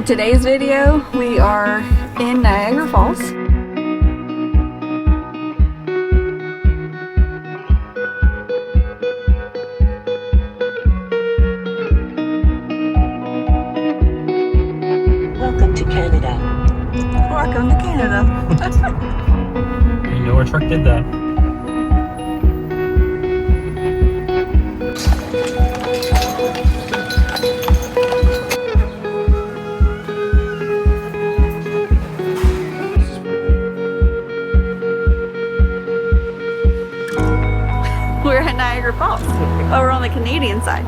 In today's video, we are in Niagara Falls. Welcome to Canada. Welcome to Canada. You know our truck did that. We're at Niagara Falls, over on the Canadian side.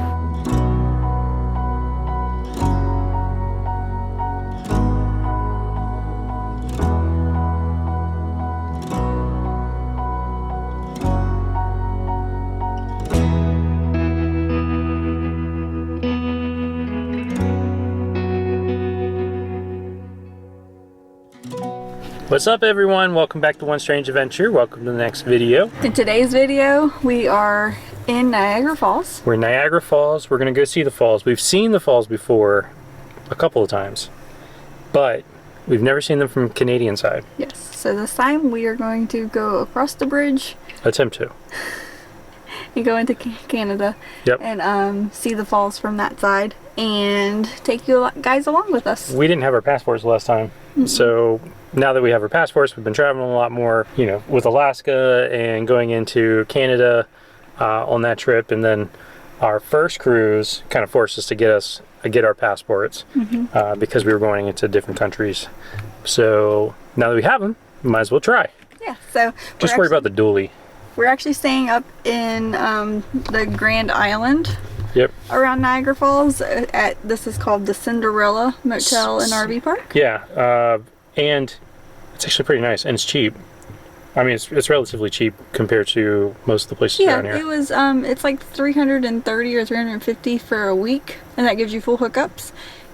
What's up, everyone? Welcome back to One Strange Adventure. Welcome to the next video. In today's video, we are in Niagara Falls. We're in Niagara Falls. We're gonna go see the falls. We've seen the falls before a couple of times, but we've never seen them from Canadian side. Yes, so this time we are going to go across the bridge Attempt to. and go into Canada. Yep. And see the falls from that side and take you guys along with us. We didn't have our passports last time, so now that we have our passports, we've been traveling a lot more, you know, with Alaska and going into Canada on that trip, and then our first cruise kind of forced us to get our passports because we were going into different countries. So now that we have them, we might as well try. Yeah, so Just worry about the dually. we're actually staying up in the Grand Island Yep. around Niagara Falls. This is called the Cinderella Motel and RV Park. Yeah, and it's actually pretty nice, and it's cheap. I mean, it's relatively cheap compared to most of the places around here. It was it's like 330 or 350 for a week, and that gives you full hookups.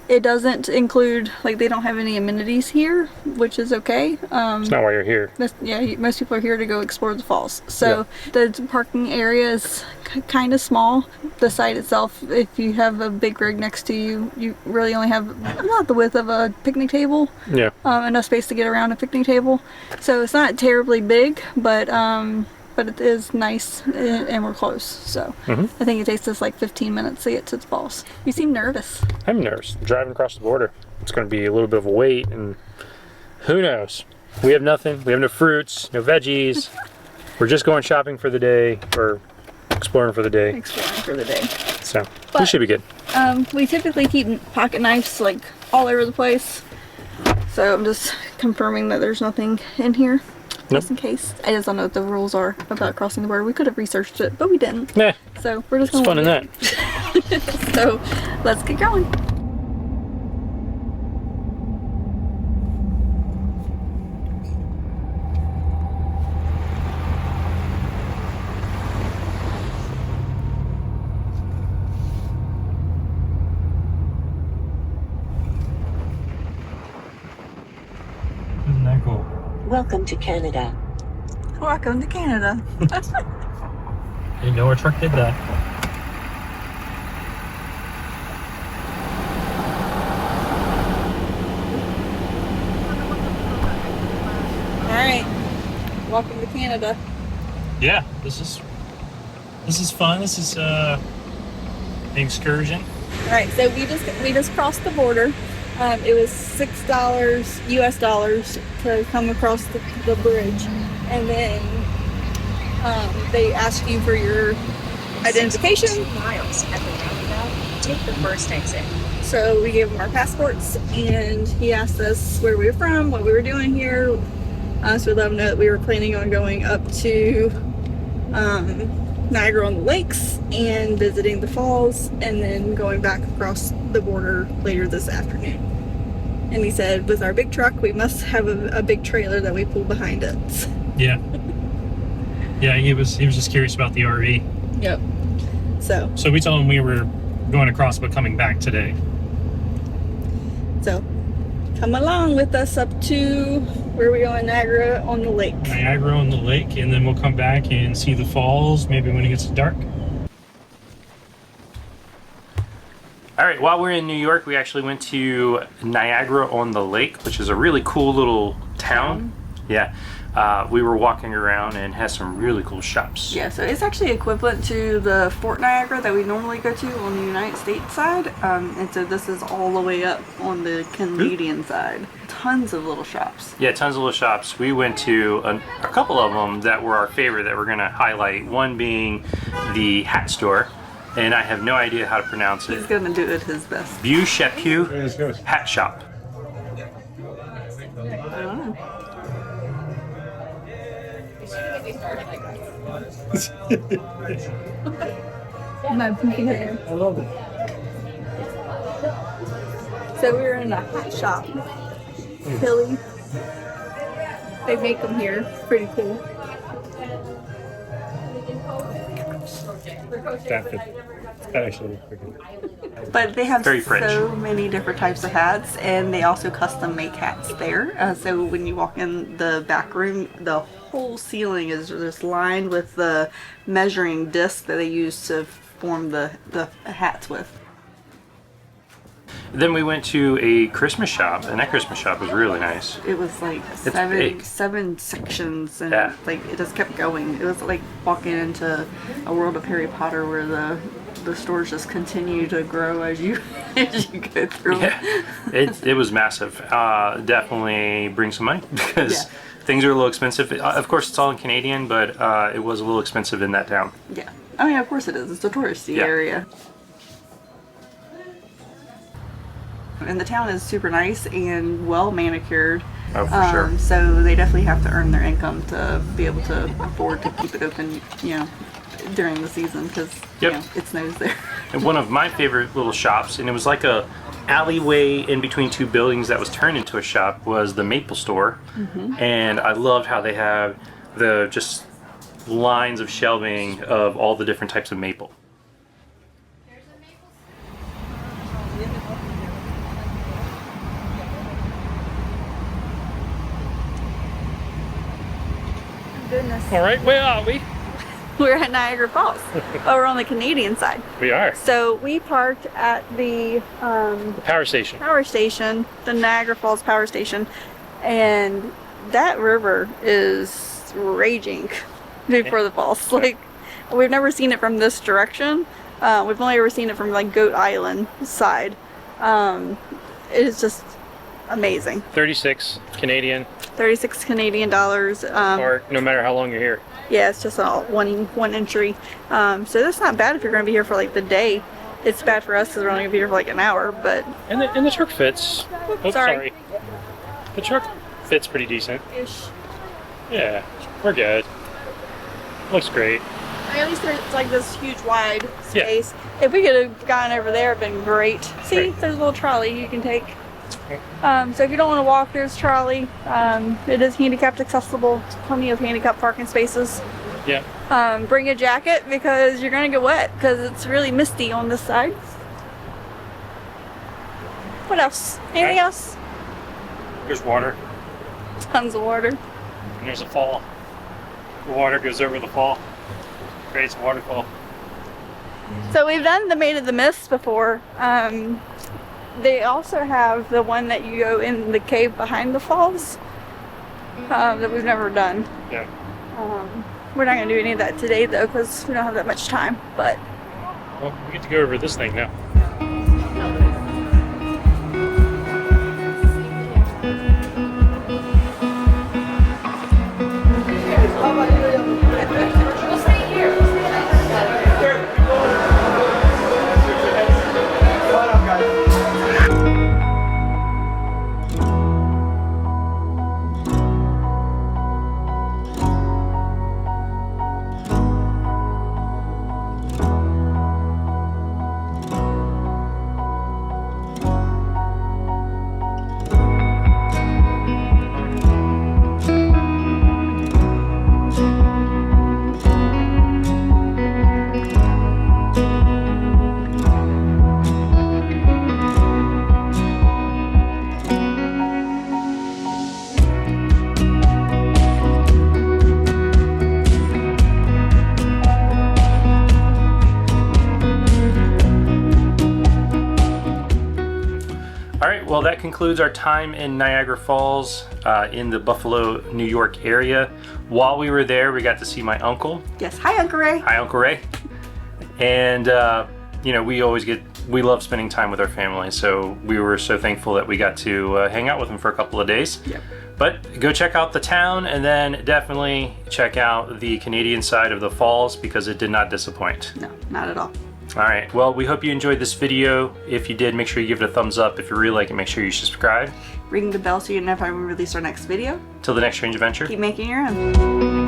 It doesn't include, like, they don't have any amenities here, which is okay. It's not why you're here. Most people are here to go explore the falls. So the parking area is kind of small. The site itself, if you have a big rig next to you, you really only have about the width of a picnic table. Yeah. Enough space to get around a picnic table. So it's not terribly big, but it is nice, and we're close. So I think it takes us like 15 minutes to get to the falls. You seem nervous. I'm nervous. Driving across the border. It's going to be a little bit of a wait, and who knows? We have nothing. We have no fruits, no veggies. We're just going shopping for the day, or exploring for the day. Exploring for the day. So we But should be good. We typically keep pocket knives like all over the place. So I'm just confirming that there's nothing in here. Nope. Just in case. I just don't know what the rules are about crossing the border. We could have researched it, but we didn't. Nah, So we're just it's going fun in with that. it. So let's get going. Isn't that cool? Welcome to Canada. Welcome to Canada. You know our truck did that. Alright. Welcome to Canada. Yeah, this is fun. This is an excursion. Alright, so we just crossed the border. It was $6 US dollars to come across the bridge, and then they ask you for your identification. 2 miles at the roundabout, take the first exit. So we gave him our passports, and he asked us where we were from, what we were doing here. So we let him know that we were planning on going up to Niagara-on-the-Lake and visiting the falls, and then going back across the border later this afternoon. And he said, with our big truck, we must have a big trailer that we pull behind it. Yeah. Yeah, he was just curious about the RV. Yep. So we told him we were going across but coming back today. So come along with us up to where we go in Niagara-on-the-Lake. Niagara-on-the-Lake, and then we'll come back and see the falls maybe when it gets dark. All right, while we're in New York, we actually went to Niagara-on-the-Lake, which is a really cool little town. Yeah. We were walking around and has some really cool shops. Yeah, so it's actually equivalent to the Fort Niagara that we normally go to on the United States side. And so this is all the way up on the Canadian side. Tons of little shops. Yeah, tons of little shops. We went to a couple of them that were our favorite that we're going to highlight. One being the hat store, and I have no idea how to pronounce it. He's gonna do it his best. Vieux Chapeau Hat Shop. My pinky hair. I love it. So we were in a hat shop. Philly. They make them here. Pretty cool. That actually looks pretty good. But they have Very French. so many different types of hats, and they also custom make hats there. So when you walk in the back room, the whole ceiling is just lined with the measuring disc that they use to form the hats with. Then we went to a Christmas shop, and that Christmas shop was really nice. It was like big. seven sections, and Yeah. like it just kept going. It was like walking into a world of Harry Potter where the stores just continue to grow as you as you go through. Yeah, it was massive. Definitely bring some money because Yeah. things are a little expensive. Of course, it's all in Canadian, but it was a little expensive in that town. Yeah. I mean, of course it is. It's a touristy Yeah. area. And the town is super nice and well manicured. Oh, for sure. So they definitely have to earn their income to be able to afford to keep it open, during the season because Yep. it snows there. And one of my favorite little shops, and it was like a alleyway in between two buildings that was turned into a shop, was the Maple Store. And I loved how they have the just lines of shelving of all the different types of maple. Goodness. All right, where are we? We're at Niagara Falls. We're on the Canadian side. We are. So we parked at the Power station. power station, the Niagara Falls power station, and that river is raging before the falls. Like, we've never seen it from this direction. We've only ever seen it from like Goat Island side. It is just amazing. 36 Canadian, 36 Canadian dollars. or no matter how long you're here. Yeah, it's just one entry. So that's not bad if you're going to be here for like the day. It's bad for us because we're only going to be here for like an hour, but And the truck fits. Oops, sorry. The truck fits pretty decent. ish. Yeah, we're good. Looks great. At least there's like this huge wide Yeah. space. If we could have gone over there, it'd been great. See, Right. there's a little trolley you can take. So if you don't want to walk, there's trolley. It is handicapped accessible. Plenty of handicap parking spaces. Yeah. Bring a jacket because you're gonna get wet because it's really misty on this side. What else? Anything Okay. else? There's water, Tons of water. and there's a fall. The water goes over the fall. Creates a waterfall. So we've done the Maid of the Mist before. They also have the one that you go in the cave behind the falls that we've never done. Yeah. We're not going to do any of that today though because we don't have that much time. But Well, we get to go over this thing now. well, that concludes our time in Niagara Falls in the Buffalo, New York area. While we were there, we got to see my uncle. Yes. Hi, Uncle Ray. Hi, Uncle Ray. And, you know, we love spending time with our family, so we were so thankful that we got to hang out with him for a couple of days. Yep. But go check out the town, and then definitely check out the Canadian side of the falls, because it did not disappoint. No, not at all. All right, well, we hope you enjoyed this video. If you did, make sure you give it a thumbs up. If you really like it, make sure you subscribe. Ring the bell so you know if I release our next video. Till the next strange adventure. Keep making your own.